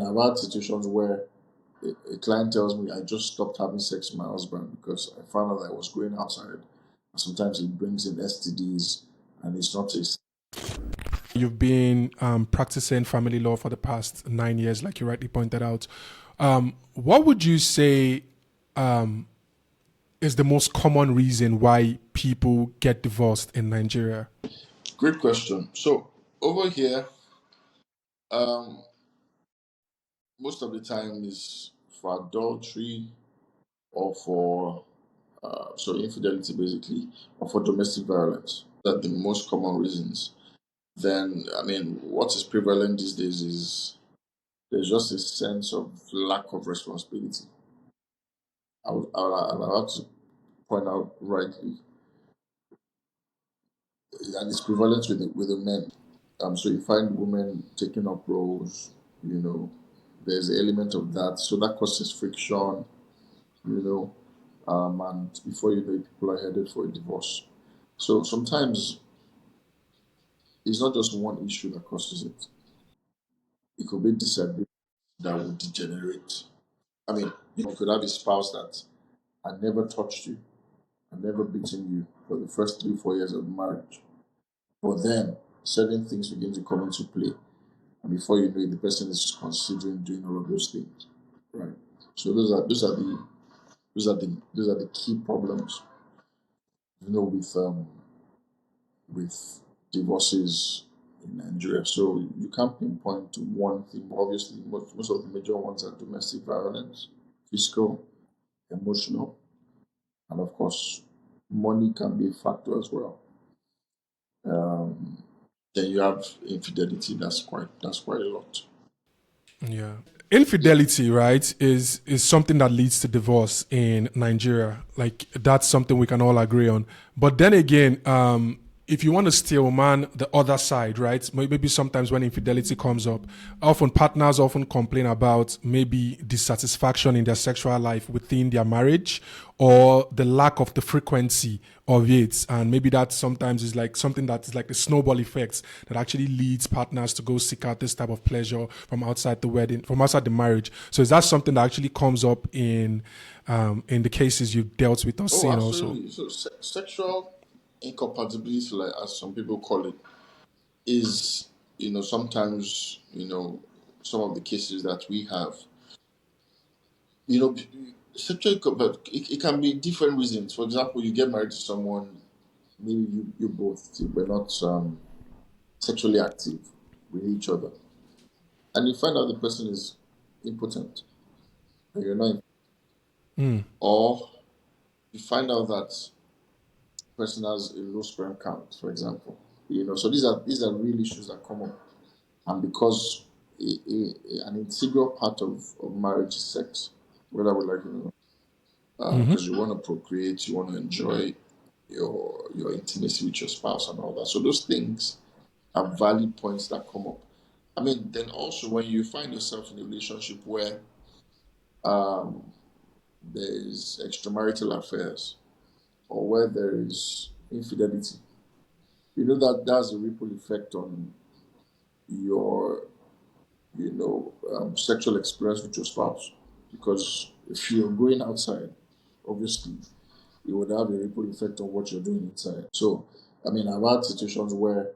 I've had situations where a client tells me I just stopped having sex with my husband because I found out that I was going outside. And sometimes he brings in STDs and it's not a. You've been practicing family law for the past 9 years, like you rightly pointed out. What would you say is the most common reason why people get divorced in Nigeria? Great question. So over here, um, most of the time is for adultery or for so infidelity basically, or for domestic violence. That the most common reasons. Then I mean, what is prevalent these days is there's just a sense of lack of responsibility. I have to point out rightly, and it's prevalent with the men. So you find women taking up roles, you know, there's an element of that. So that causes friction, you know, and before you know it, people are headed for a divorce. So sometimes it's not just one issue that causes it. It could be disagreement that will degenerate. I mean, you could have a spouse that I never touched you, I never beaten you for the first 3, 4 years of marriage. But then certain things begin to come into play. And before you know it, the person is considering doing all of those things. Right. So those are the key problems, with divorces in Nigeria. So you can't pinpoint to one thing. But obviously, most of the major ones are domestic violence, fiscal, emotional, and of course, money can be a factor as well. Um, then you have infidelity. That's quite a lot. Yeah. Yeah. Infidelity, right, is something that leads to divorce in Nigeria. Like that's something we can all agree on. But then again, if you want to still man the other side, right? Maybe sometimes when infidelity comes up, often partners often complain about maybe dissatisfaction in their sexual life within their marriage or the lack of the frequency of it. And maybe that sometimes is like something that is like the snowball effect that actually leads partners to go seek out this type of pleasure from outside the wedding, from outside the marriage. So is that something that actually comes up in the cases you've dealt with or Oh, seen also? absolutely. So sexual incompatibility, like as some people call it, is sometimes some of the cases that we have. You know, sexual it can be different reasons. For example, you get married to someone, maybe you both were not sexually active with each other, and you find out the person is impotent, and you're not, Mm. or you find out that person has a low sperm count, for example. So these are real issues that come up, and because an integral part of marriage is sex, whether we like it or not, Hmm. because you want to procreate, you want to enjoy your intimacy with your spouse and all that. So those things are valid points that come up. I mean, then also when you find yourself in a relationship where um, there is extramarital affairs or where there is infidelity, you know that that's a ripple effect on your sexual experience with your spouse, because if you're going outside, obviously it would have a ripple effect on what you're doing inside. So I mean, I've had situations where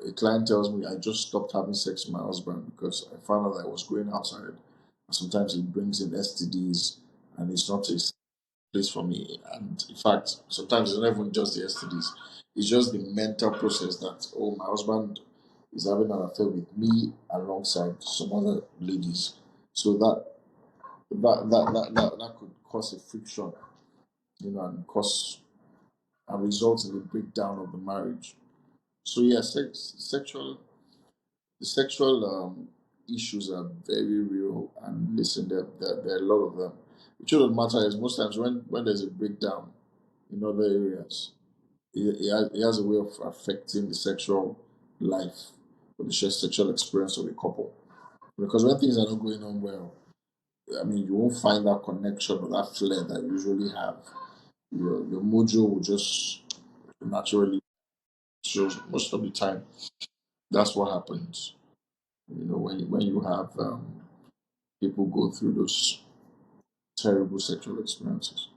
a client tells me I just stopped having sex with my husband because I found out that I was going outside, and sometimes he brings in STDs and it's not a place for me. And in fact, sometimes it's not even just the STDs. It's just the mental process that, oh, my husband is having an affair with me alongside some other ladies. So that could cause a friction, and cause and result in the breakdown of the marriage. So yeah, the sexual issues are very real, and listen, there are a lot of them. The truth of the matter is, most times when there's a breakdown in other areas, it has a way of affecting the sexual life or the sexual experience of a couple. Because when things are not going on well, I mean, you won't find that connection or that flair that you usually have. Your mojo will just naturally show most of the time. That's what happens. When you have people go through those terrible sexual experiences.